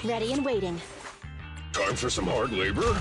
Ready and waiting. Time for some hard labor?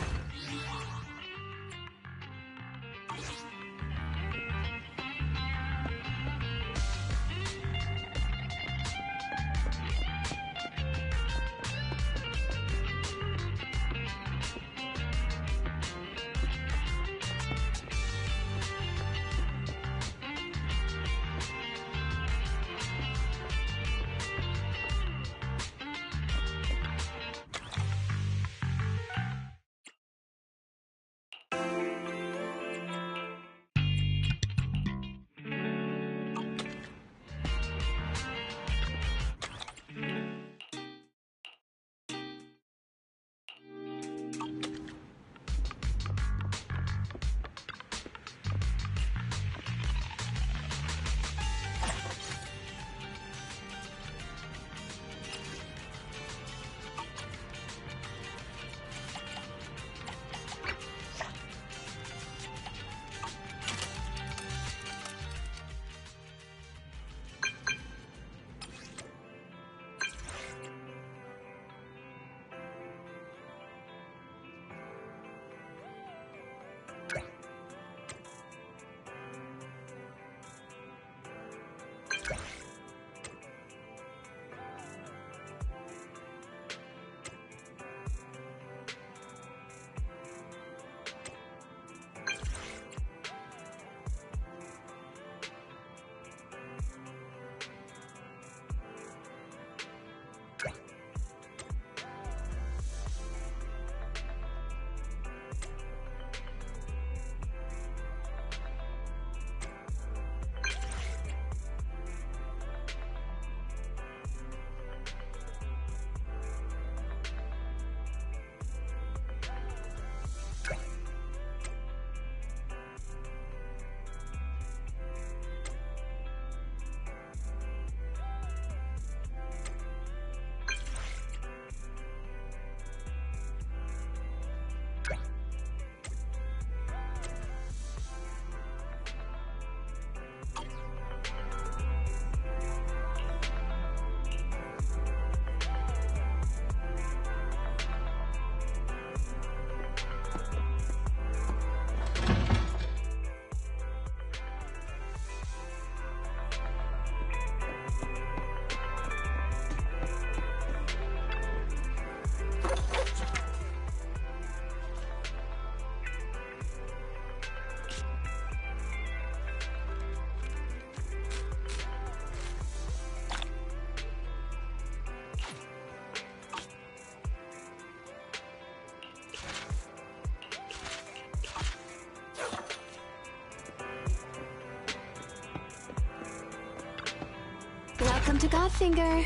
Welcome to Godfinger.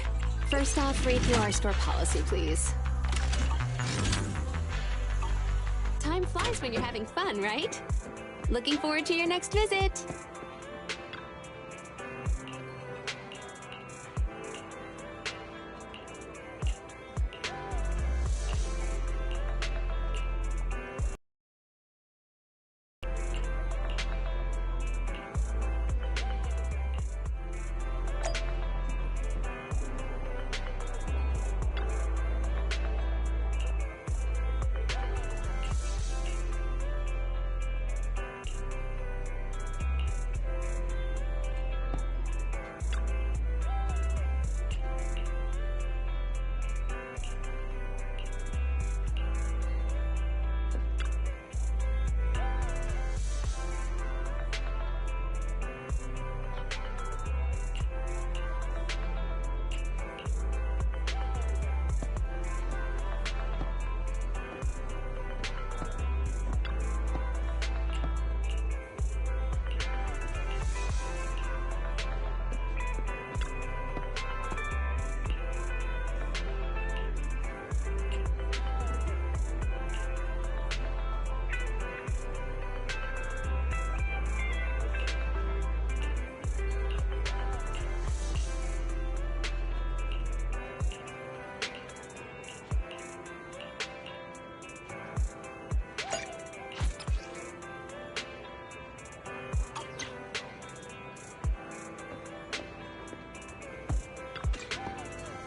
First off, read through our store policy, please. Time flies when you're having fun, right? Looking forward to your next visit.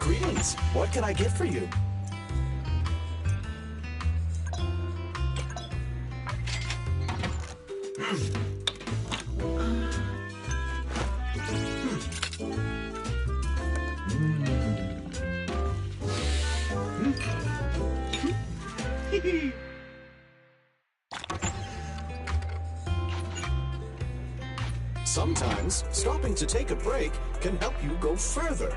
Greetings. What can I get for you? Sometimes, stopping to take a break can help you go further.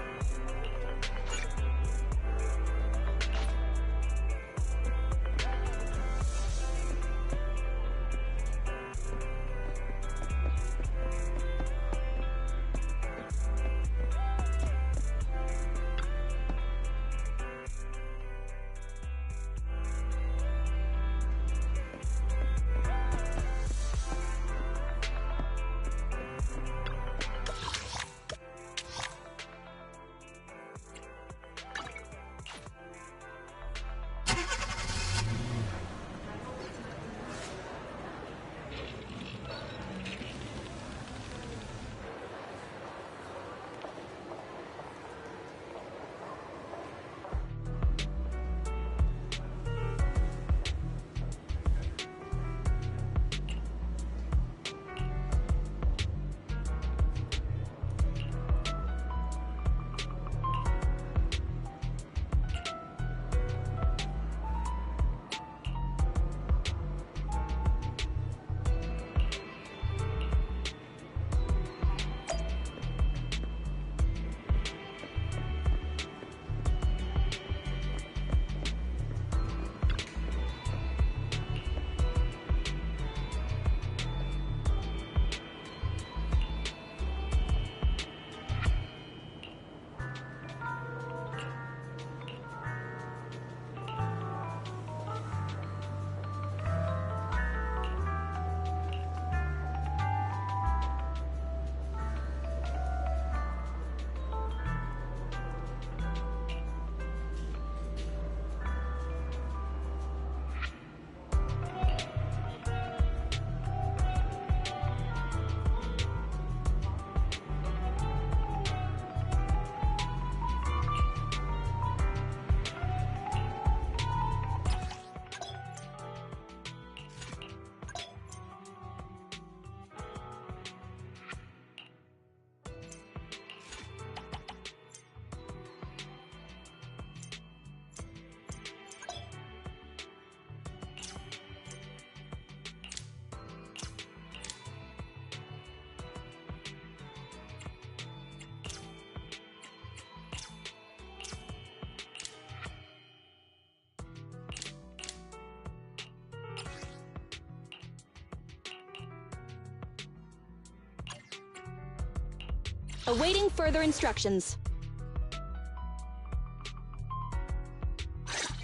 Awaiting further instructions.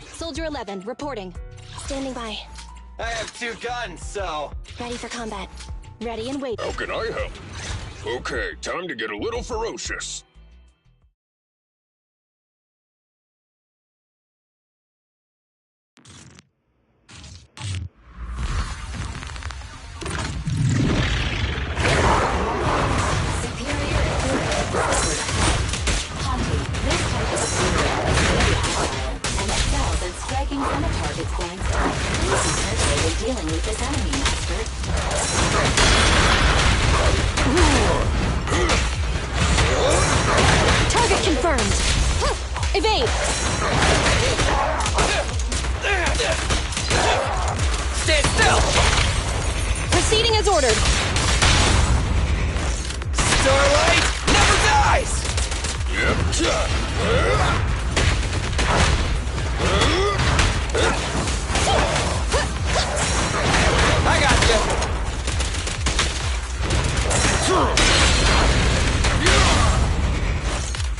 Soldier 11, reporting. Standing by. I have 2 guns, so... Ready for combat. Ready and wait. How can I help? Okay, time to get a little ferocious. Dealing with this enemy, Master. Target confirmed. Evade. Stand still! Proceeding as ordered. Starlight never dies! Yep. I got you!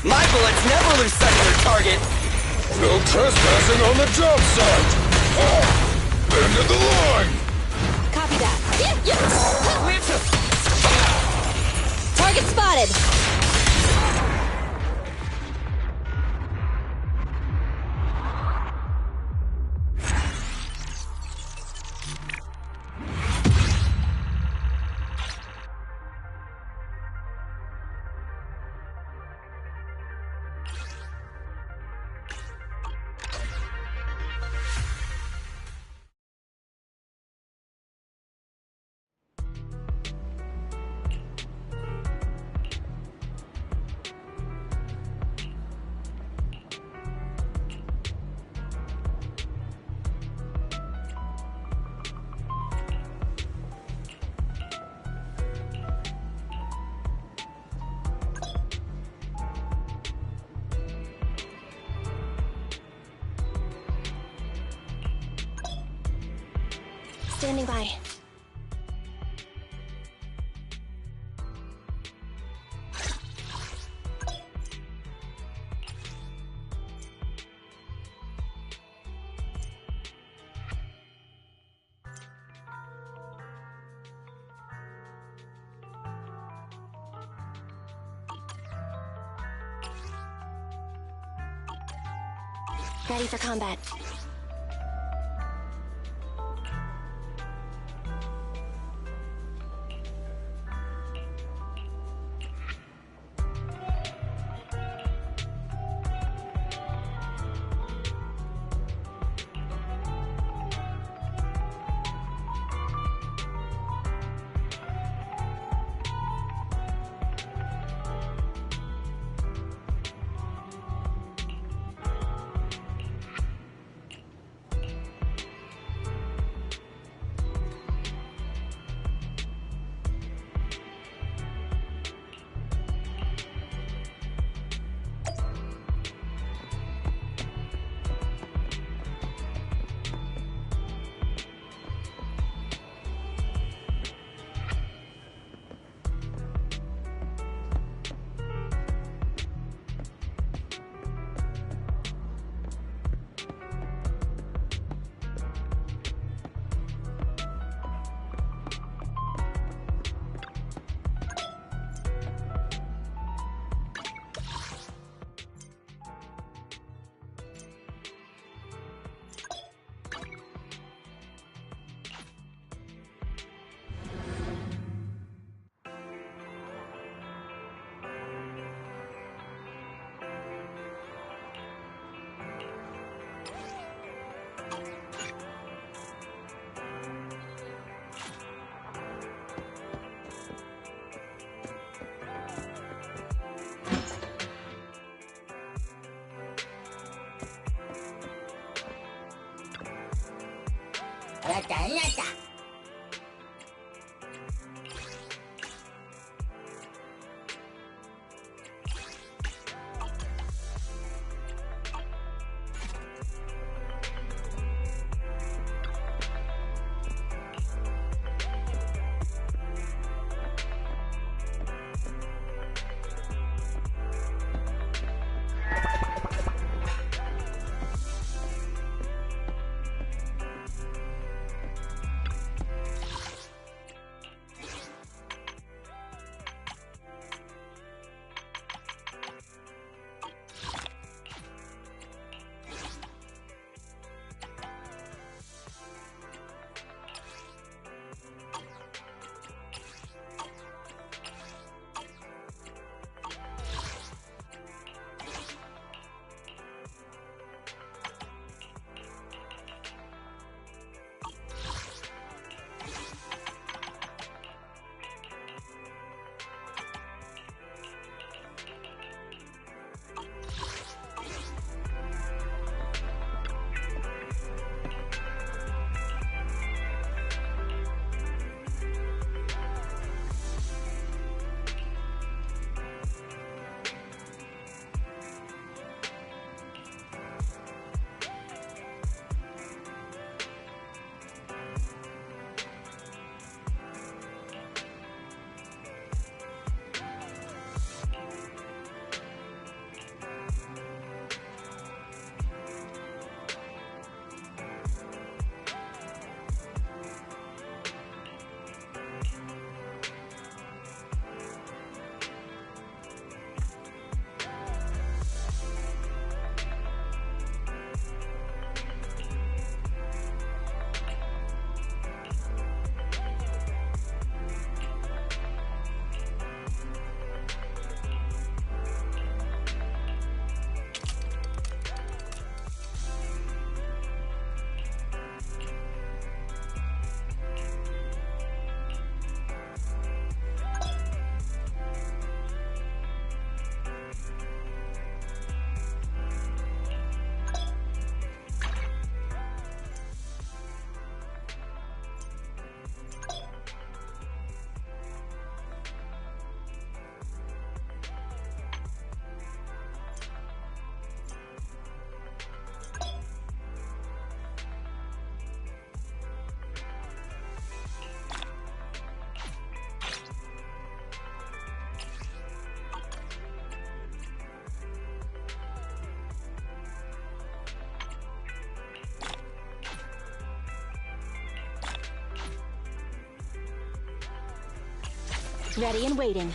My bullets never lose sight of their target! No trespassing on the job site! End of the line! Copy that. Target spotted. Standing by. Ready for combat. Ready and waiting.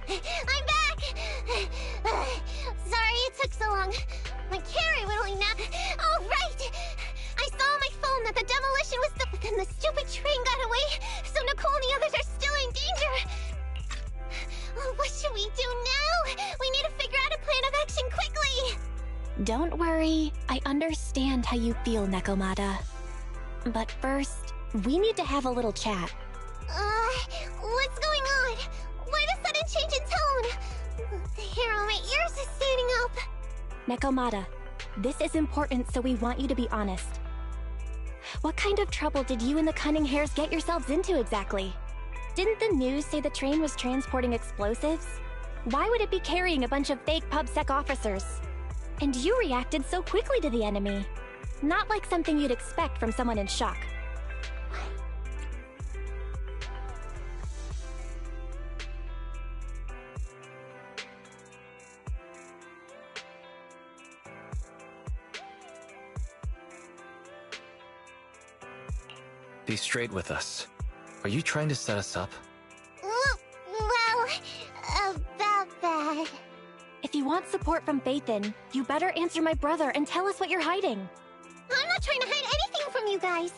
I'm back! Sorry it took so long. My carry would only nap. Oh, right! I saw on my phone that the demolition was but then the stupid train got away, so Nicole and the others are still in danger. Oh, what should we do now? We need to figure out a plan of action quickly! Don't worry. I understand how you feel, Nekomata. But first, we need to have a little chat. What's going on? Why the sudden change in tone? The hair on my ears is standing up. Nekomata, this is important, so we want you to be honest. What kind of trouble did you and the Cunning Hares get yourselves into exactly? Didn't the news say the train was transporting explosives? Why would it be carrying a bunch of fake PubSec officers? And you reacted so quickly to the enemy. Not like something you'd expect from someone in shock. Be straight with us. Are you trying to set us up? Well, about that. If you want support from Phaethon, you better answer my brother and tell us what you're hiding. I'm not trying to hide anything from you guys.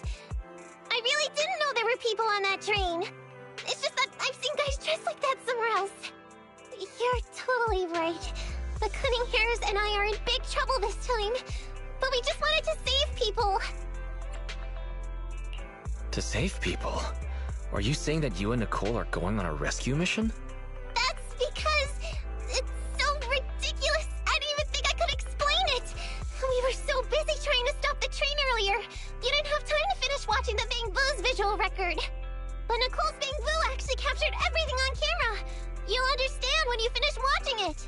I really didn't know there were people on that train. It's just that I've seen guys dressed like that somewhere else. You're totally right. The Cunning Hares and I are in big trouble this time. But we just wanted to save people. To save people? Are you saying that you and Nicole are going on a rescue mission? That's because it's so ridiculous. I didn't even think I could explain it. We were so busy trying to stop the train earlier. You didn't have time to finish watching the Bang Boo's visual record. But Nicole's Bang Boo actually captured everything on camera. You'll understand when you finish watching it.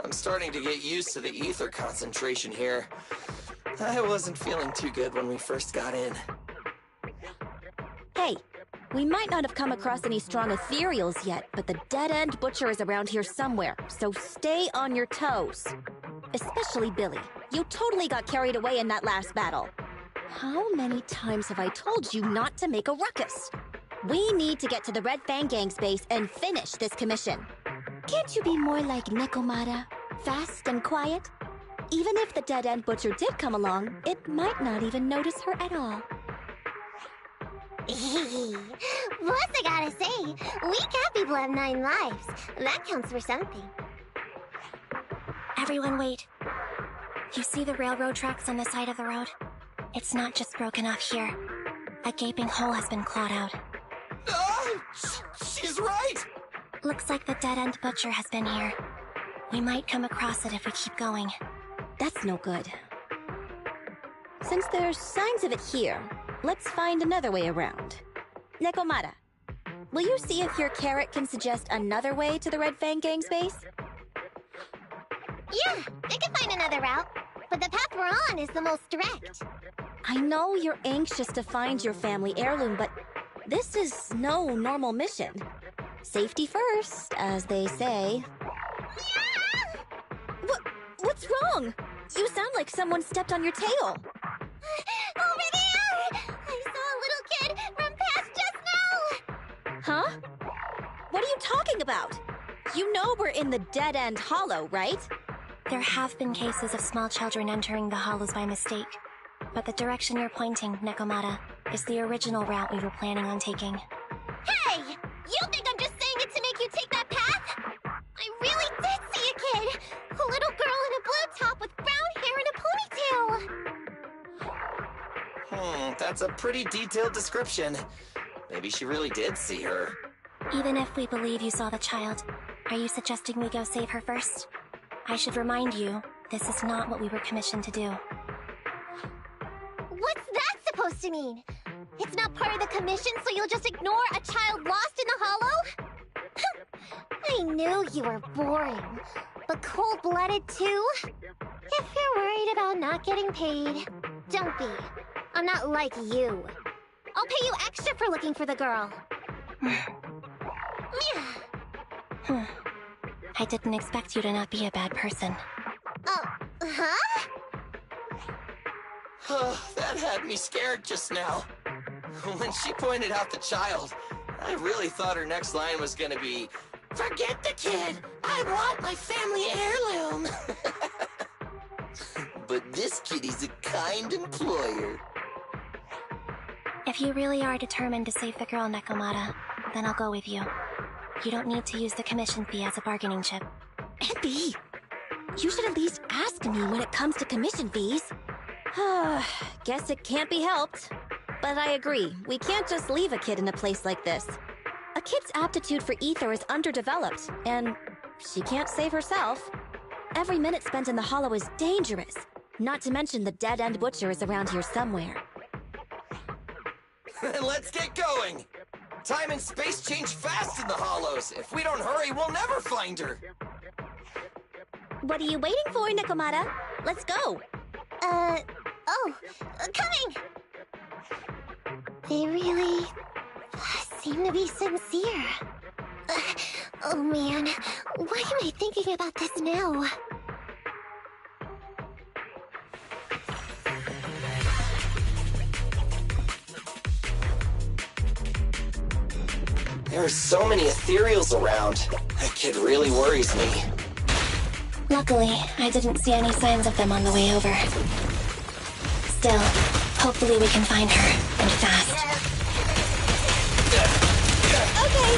I'm starting to get used to the ether concentration here. I wasn't feeling too good when we first got in. Hey, we might not have come across any strong ethereals yet, but the dead-end butcher is around here somewhere, so stay on your toes. Especially Billy. You totally got carried away in that last battle. How many times have I told you not to make a ruckus? We need to get to the Red Fang Gang's base and finish this commission. Can't you be more like Nekomata? Fast and quiet? Even if the dead-end butcher did come along, it might not even notice her at all. Plus, I gotta say, we cat people have 9 lives. That counts for something. Everyone wait. You see the railroad tracks on the side of the road? It's not just broken off here. A gaping hole has been clawed out. She's right! Looks like the dead-end butcher has been here. We might come across it if we keep going. That's no good. Since there's signs of it here, let's find another way around. Nekomata, will you see if your carrot can suggest another way to the Red Fang Gang's base? Yeah, I can find another route. But the path we're on is the most direct. I know you're anxious to find your family heirloom, but this is no normal mission. Safety first, as they say. What's wrong? You sound like someone stepped on your tail. Over there! I saw a little kid run past just now! Huh? What are you talking about? You know we're in the dead-end hollow, right? There have been cases of small children entering the hollows by mistake. But the direction you're pointing, Nekomata, is the original route we were planning on taking. Hey! You think I'm just saying it to make you take that path? I really did see a kid! A little girl in a blue top with brown hair and a ponytail! That's a pretty detailed description. Maybe she really did see her. Even if we believe you saw the child, are you suggesting we go save her first? I should remind you, this is not what we were commissioned to do. What's that supposed to mean? It's not part of the commission, so you'll just ignore a child lost in the hollow? I knew you were boring. But cold-blooded too? If you're worried about not getting paid, don't be. I'm not like you. I'll pay you extra for looking for the girl. I didn't expect you to not be a bad person. Oh, huh? That had me scared just now. When she pointed out the child, I really thought her next line was gonna be, "Forget the kid! I want my family heirloom!" But this kitty's a kind employer. If you really are determined to save the girl, Nekomata, then I'll go with you. You don't need to use the commission fee as a bargaining chip. Epi, you should at least ask me when it comes to commission fees. Guess it can't be helped. But I agree, we can't just leave a kid in a place like this. A kid's aptitude for ether is underdeveloped, and she can't save herself. Every minute spent in the hollow is dangerous, not to mention the dead-end butcher is around here somewhere. Let's get going! Time and space change fast in the hollows. If we don't hurry, we'll never find her. What are you waiting for, Nekomata? Let's go! Coming! They really seem to be sincere. Oh man, why am I thinking about this now? There are so many ethereals around. That kid really worries me. Luckily, I didn't see any signs of them on the way over. Still, hopefully we can find her, and fast. Okay!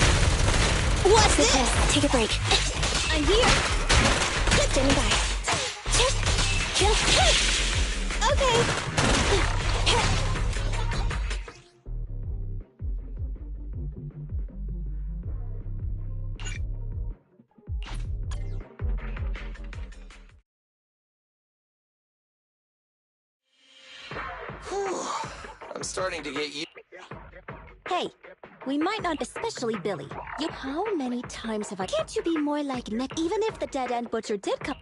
What's this? Take a break. I'm here! Standing by. Okay! I'm starting to get you. Hey, we might not, especially Billy. How many times have I... Can't you be more like Nick, even if the dead-end butcher did come...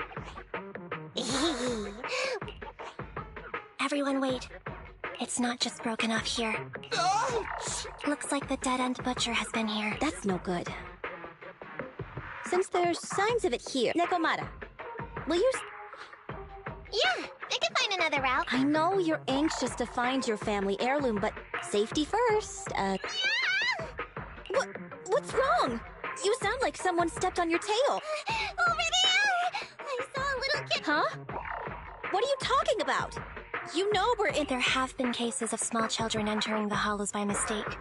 Everyone wait. It's not just broken off here. Looks like the dead-end butcher has been here. That's no good. Since there's signs of it here, Nekomata, will you... Yeah, I can find another route. I know you're anxious to find your family heirloom, but safety first. What's wrong? You sound like someone stepped on your tail. Over there! I saw a little kid. Huh? What are you talking about? You know we're in... There have been cases of small children entering the hollows by mistake.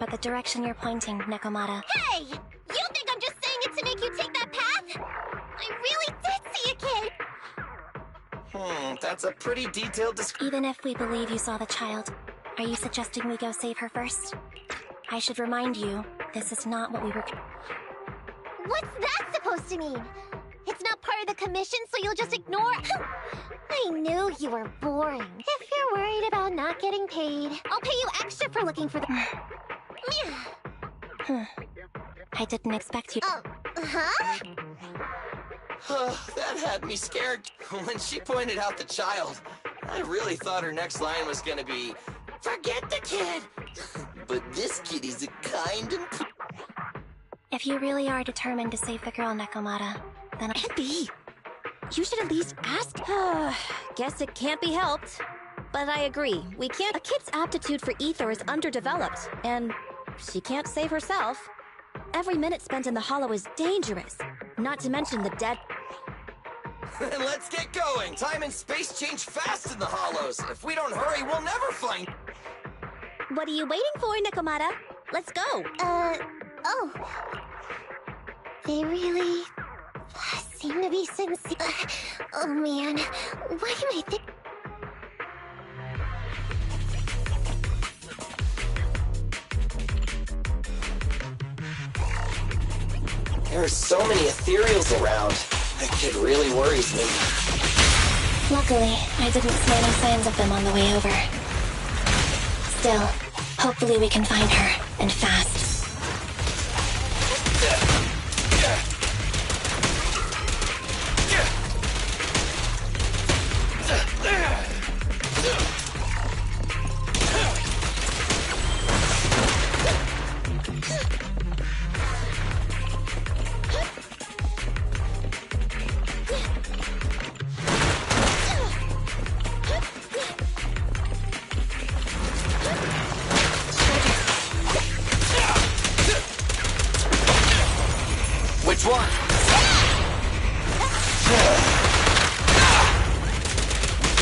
But the direction you're pointing, Nekomata... Hey! You think I'm just saying it to make you take that path? I really did see a kid! That's a pretty detailed description. Even if we believe you saw the child, are you suggesting we go save her first? I should remind you, this is not what we were... What's that supposed to mean? It's not part of the commission, so you'll just ignore... I knew you were boring. If you're worried about not getting paid, I'll pay you extra for looking for the... I didn't expect you... huh? That had me scared. When she pointed out the child, I really thought her next line was gonna be, "Forget the kid!" But this kitty's a kind and... If you really are determined to save the girl, Nekomata, then... Epi, you should at least ask... Guess it can't be helped. But I agree, we can't... A kid's aptitude for ether is underdeveloped, and she can't save herself. Every minute spent in the hollow is dangerous, not to mention the dead... Let's get going! Time and space change fast in the hollows. If we don't hurry, we'll never find... What are you waiting for, Nekomata? Let's go! They really... seem to be sincere. Oh man, why am I think... There are so many ethereals around. That kid really worries me. Luckily, I didn't see any signs of them on the way over. Still, hopefully we can find her, and fast. Which one?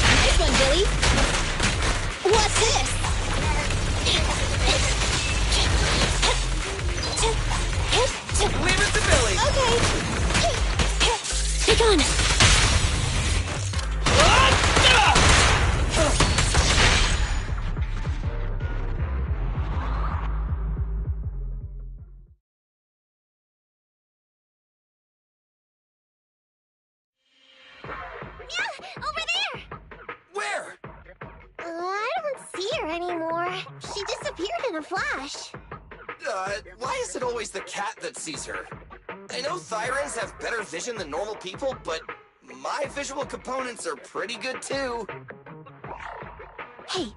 Nice one, Billy. What's this? Leave it to Billy! Okay. Take on. Yeah, over there! Where? I don't see her anymore. She disappeared in a flash. Why is it always the cat that sees her? I know Thyrans have better vision than normal people, but my visual components are pretty good too. Hey,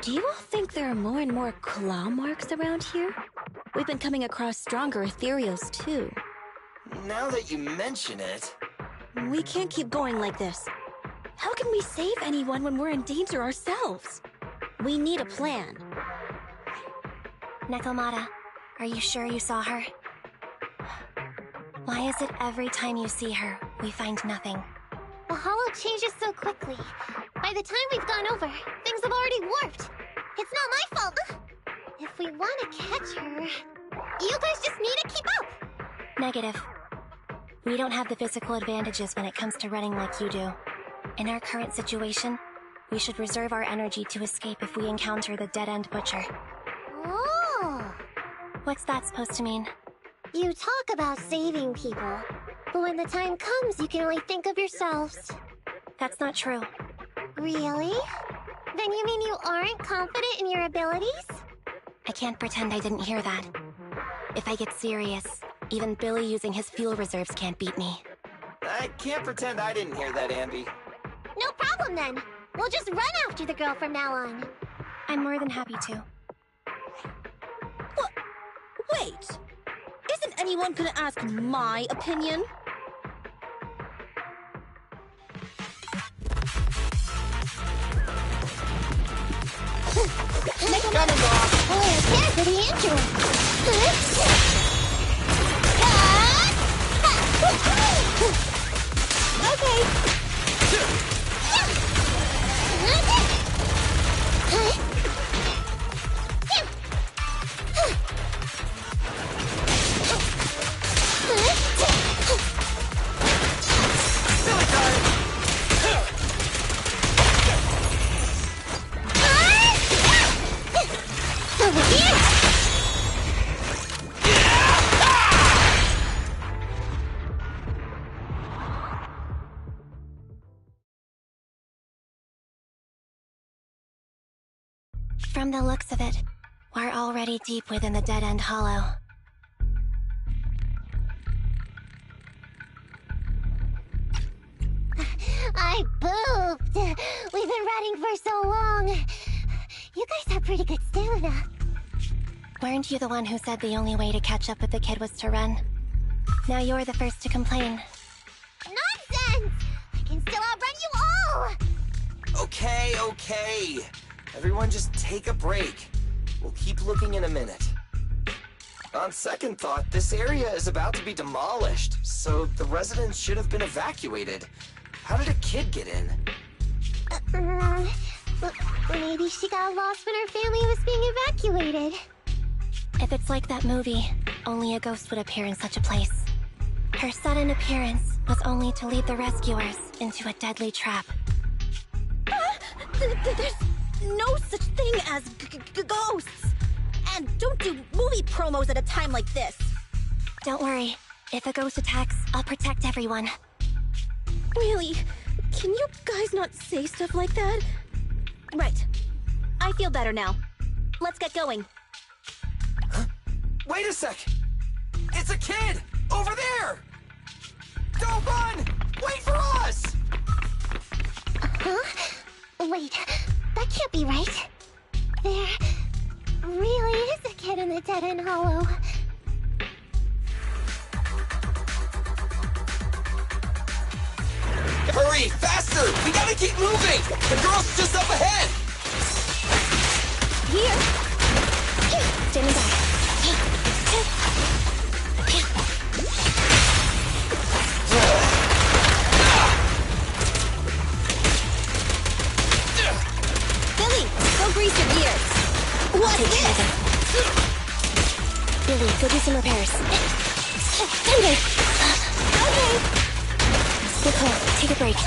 do you all think there are more and more claw marks around here? We've been coming across stronger ethereals too. Now that you mention it... We can't keep going like this. How can we save anyone when we're in danger ourselves? We need a plan. Nekomata, are you sure you saw her? Why is it every time you see her, we find nothing? The hollow changes so quickly. By the time we've gone over, things have already warped. It's not my fault. If we want to catch her, you guys just need to keep up. Negative. We don't have the physical advantages when it comes to running like you do. In our current situation, we should reserve our energy to escape if we encounter the dead-end butcher. Oh! What's that supposed to mean? You talk about saving people, but when the time comes, you can only think of yourselves. That's not true. Really? Then you mean you aren't confident in your abilities? I can't pretend I didn't hear that. If I get serious, even Billy using his fuel reserves can't beat me. I can't pretend I didn't hear that, Ambi. No problem then. We'll just run after the girl from now on. I'm more than happy to. What? Wait! Isn't anyone gonna ask my opinion? Coming, Bob! Oh, there's the intro. Okay. Silly time! Over here! From the looks of it, we're already deep within the dead-end hollow. I pooped! We've been running for so long. You guys have pretty good stamina. Weren't you the one who said the only way to catch up with the kid was to run? Now you're the first to complain. Nonsense! I can still outrun you all! Okay, okay. Everyone just take a break. We'll keep looking in a minute. On second thought, this area is about to be demolished, so the residents should have been evacuated. How did a kid get in? Maybe she got lost when her family was being evacuated. If it's like that movie, only a ghost would appear in such a place. Her sudden appearance was only to lead the rescuers into a deadly trap. There's no such thing as ghosts! And don't do movie promos at a time like this! Don't worry. If a ghost attacks, I'll protect everyone. Really? Can you guys not say stuff like that? Right. I feel better now. Let's get going. Huh? Wait a sec! It's a kid! Over there! Don't run! Wait for us! Huh? Wait, that can't be right. There really is a kid in the dead-end hollow. Hurry! Faster! We gotta keep moving! The girl's just up ahead! Here! Standing by. take care of them. Billy, go do some repairs. Thunder! Okay. Nicole, take a break.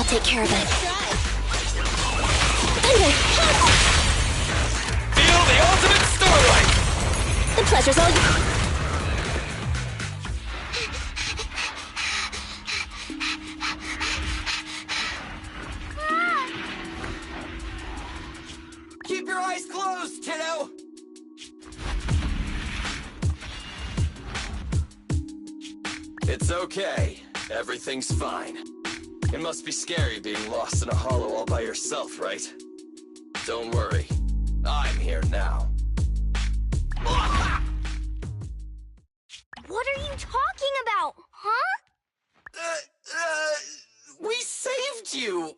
Take care of it. Feel the ultimate starlight! The pleasure's all yours. Keep your eyes closed, kiddo! It's okay. Everything's fine. It must be scary being lost in a hollow all by yourself, right? Don't worry. I'm here now. What are you talking about, huh? We saved you!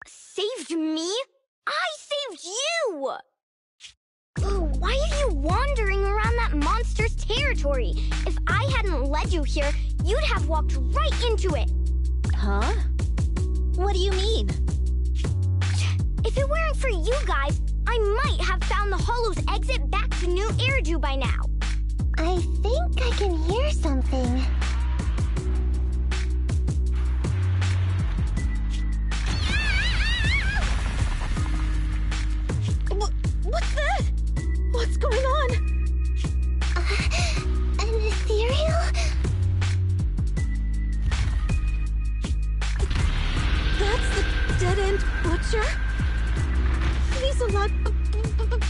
Saved me? I saved you! Why are you wandering around that monster's territory? If I hadn't led you here, you'd have walked right into it. Huh? What do you mean? If it weren't for you guys, I might have found the Hollow's exit back to New Eridu by now. I think I can hear something. What's that? What's going on? An ethereal? That's the dead-end butcher? He's a lot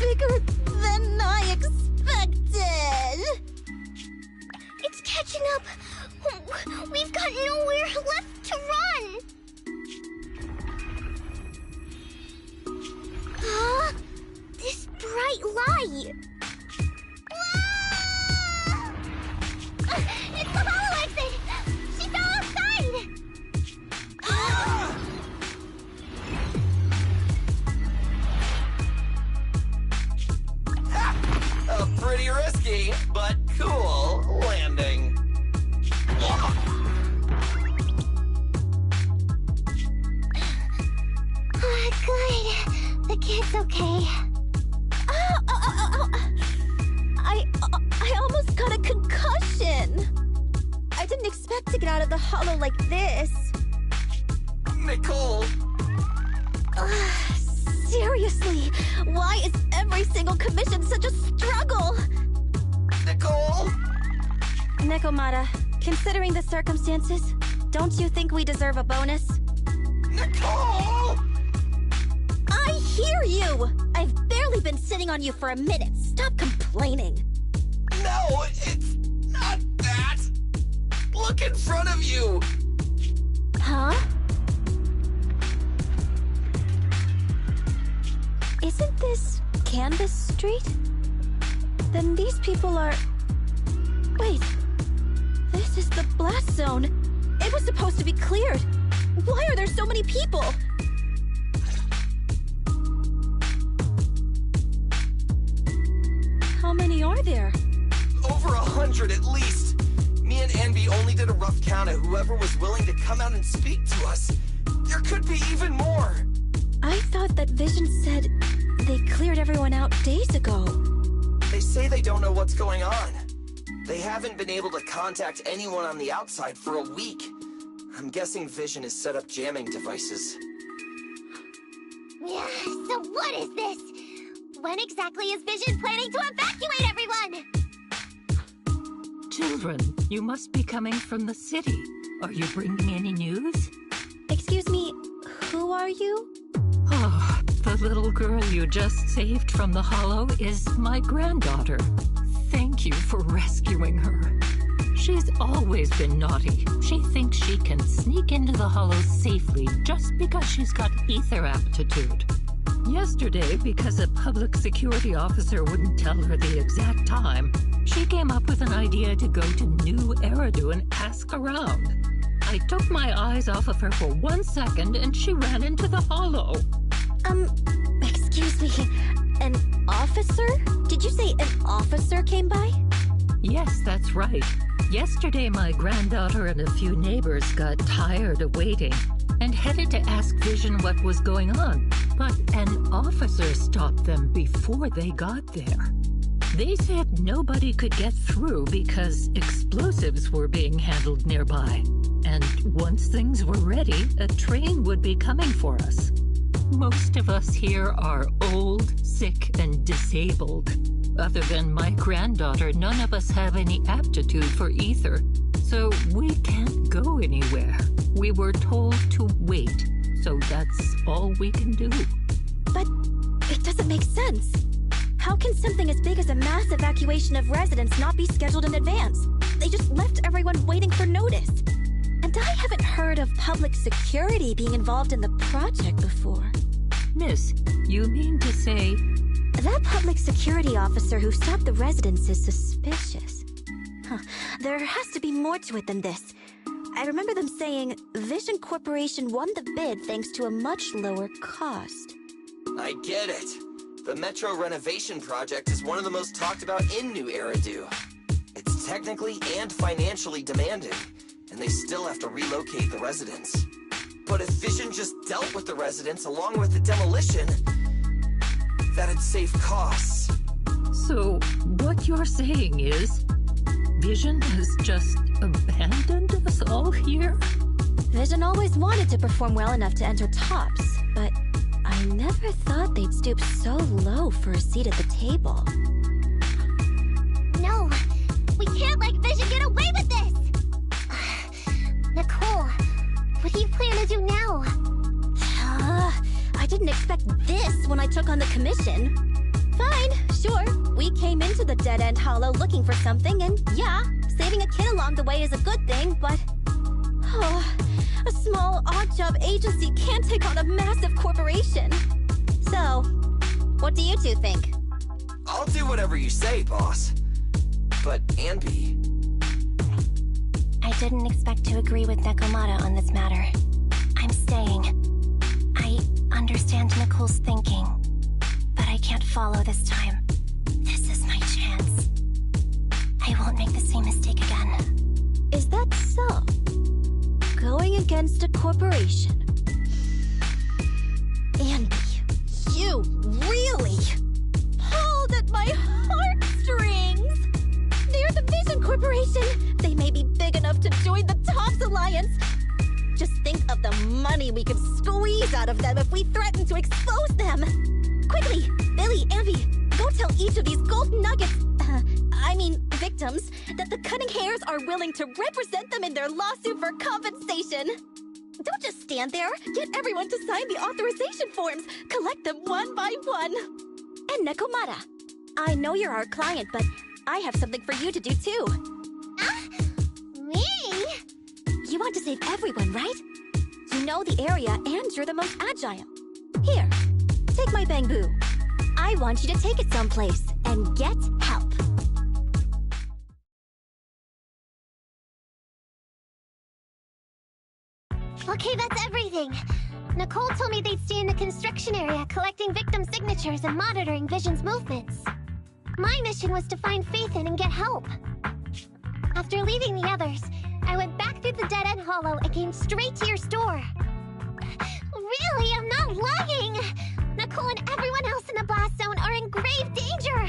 bigger than I expected. It's catching up. We've got nowhere left to run. Huh? This bright light. Ah! It's the hollow exit. She fell outside. Pretty risky, but cool landing. Good. The kid's okay. I almost got a concussion. I didn't expect to get out of the hollow like this. Nicole! Seriously, why is every single commission such a struggle? Nicole! Nekomata, considering the circumstances, don't you think we deserve a bonus? Nicole! I hear you! I've barely been sitting on you for a minute. Stop complaining. No, it's not that! Look in front of you! Huh? Isn't this Canvas Street? Then these people are... Wait. This is the blast zone. It was supposed to be cleared. Why are there so many people? How many are there? Over 100 at least. Me and Anby only did a rough count of whoever was willing to come out and speak to us. There could be even more. I thought that Vision said they cleared everyone out days ago. They say they don't know what's going on. They haven't been able to contact anyone on the outside for a week. I'm guessing Vision has set up jamming devices. Yeah, so what is this? When exactly is Vision planning to evacuate everyone? Children, you must be coming from the city. Are you bringing any news? Excuse me, who are you? Oh, The little girl you just saved from the hollow is my granddaughter. Thank you for rescuing her. She's always been naughty. She thinks she can sneak into the hollow safely just because she's got ether aptitude. Yesterday, because a public security officer wouldn't tell her the exact time, she came up with an idea to go to New Eridu and ask around. I took my eyes off of her for 1 second and she ran into the hollow. Excuse me, an officer? Did you say an officer came by? Yes, that's right. Yesterday, my granddaughter and a few neighbors got tired of waiting and headed to ask Vision what was going on, but an officer stopped them before they got there. They said nobody could get through because explosives were being handled nearby, and once things were ready, a train would be coming for us. Most of us here are old, sick, and disabled. Other than my granddaughter, none of us have any aptitude for ether, so we can't go anywhere. We were told to wait, so that's all we can do. But it doesn't make sense. How can something as big as a mass evacuation of residents not be scheduled in advance? They just left everyone waiting for notice. And I haven't heard of public security being involved in the project before. Miss, you mean to say... That public security officer who stopped the residents is suspicious. There has to be more to it than this. I remember them saying Vision Corporation won the bid thanks to a much lower cost. I get it. The Metro renovation project is one of the most talked about in New Eridu. It's technically and financially demanding, and they still have to relocate the residents. But if Vision just dealt with the residents along with the demolition, that'd save costs. So, what you're saying is, Vision has just abandoned us all here? Vision always wanted to perform well enough to enter tops, but I never thought they'd stoop so low for a seat at the table. No, we can't let Vision get away with this! Nicole, what do you plan to do now? I didn't expect this when I took on the commission. Fine, sure. We came into the dead-end hollow looking for something, and yeah, saving a kid along the way is a good thing, but... a small, odd-job agency can't take on a massive corporation. So, what do you two think? I'll do whatever you say, boss. But, Anby... I didn't expect to agree with Nekomata on this matter. I'm staying. I understand Nicole's thinking, but I can't follow this time. This is my chance. I won't make the same mistake again. Is that so? Going against a corporation? Anby, you really pulled at my heartstrings! They're the Vision Corporation! They may be big enough to join the TOPS Alliance! Just think of the money we could squeeze out of them if we threaten to expose them! Quickly, Billy, Anby, go tell each of these gold nuggets, victims, that the Cunning Hares are willing to represent them in their lawsuit for compensation! Don't just stand there! Get everyone to sign the authorization forms! Collect them one by one! And Nekomata, I know you're our client, but I have something for you to do too. Me? You want to save everyone, right? You know the area and you're the most agile. Here, take my bamboo. I want you to take it someplace and get help. Okay, that's everything. Nicole told me they'd stay in the construction area, collecting victim signatures and monitoring Vision's movements. My mission was to find Faithin and get help. After leaving the others, I went back through the dead-end hollow and came straight to your store. Really, I'm not lying! Nicole and everyone else in the blast zone are in grave danger!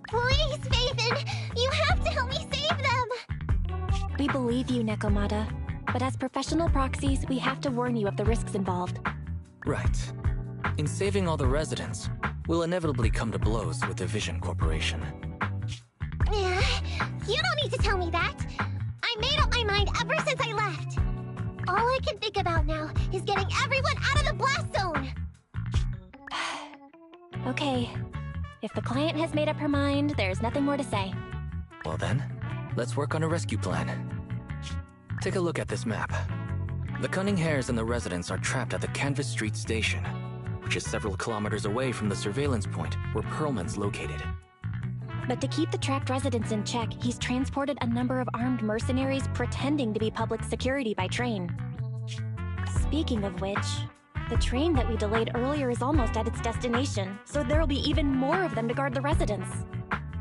Please, Faithin, you have to help me save them! We believe you, Nekomata. But as professional proxies, we have to warn you of the risks involved. Right. In saving all the residents, we'll inevitably come to blows with the Vision Corporation. You don't need to tell me that! I made up my mind ever since I left! All I can think about now is getting everyone out of the blast zone! Okay. If the client has made up her mind, there's nothing more to say. Well then, let's work on a rescue plan. Take a look at this map. The Cunning Hares and the residents are trapped at the Canvas Street station, which is several kilometers away from the surveillance point where Perlman's located. But to keep the trapped residents in check, he's transported a number of armed mercenaries pretending to be public security by train. Speaking of which, the train that we delayed earlier is almost at its destination, so there'll be even more of them to guard the residents.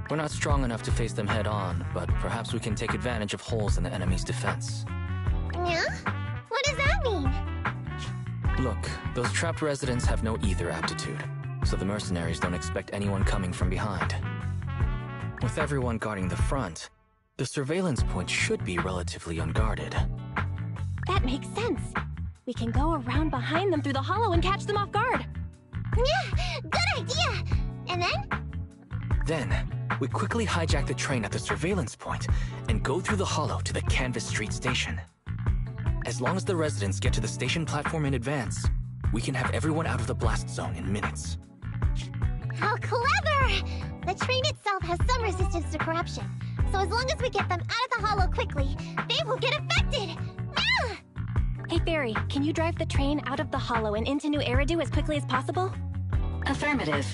We're not strong enough to face them head on, but perhaps we can take advantage of holes in the enemy's defense. Yeah? What does that mean? Look, those trapped residents have no ether aptitude, so the mercenaries don't expect anyone coming from behind. With everyone guarding the front, the surveillance point should be relatively unguarded. That makes sense. We can go around behind them through the hollow and catch them off guard. Yeah, good idea! And then? Then, we quickly hijack the train at the surveillance point and go through the hollow to the Canvas Street station. As long as the residents get to the station platform in advance, we can have everyone out of the blast zone in minutes. How clever! The train itself has some resistance to corruption, so as long as we get them out of the hollow quickly, they won't get affected! Ah! Hey Fairy, can you drive the train out of the hollow and into New Eridu as quickly as possible? Affirmative.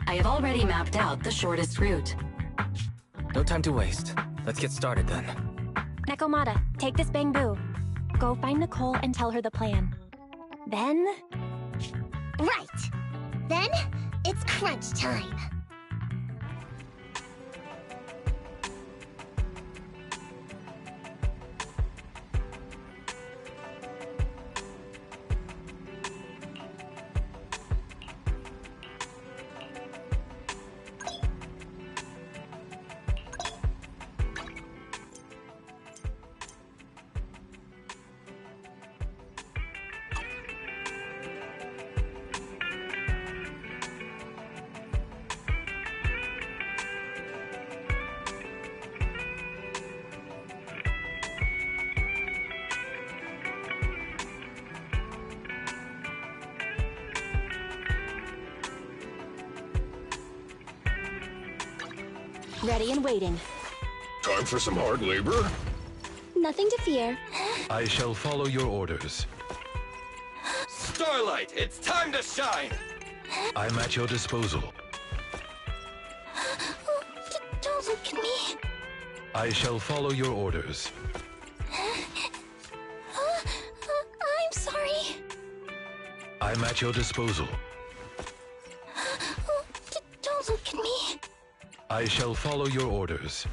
I have already mapped out the shortest route. No time to waste. Let's get started then. Nekomata, take this bamboo. Go find Nicole and tell her the plan. Then... Right! Then, it's crunch time! Ready and waiting. Time for some hard labor? Nothing to fear. I shall follow your orders. Starlight, it's time to shine! I'm at your disposal. Don't look at me. I shall follow your orders. I'm sorry. I'm at your disposal. Don't look at me. I shall follow your orders.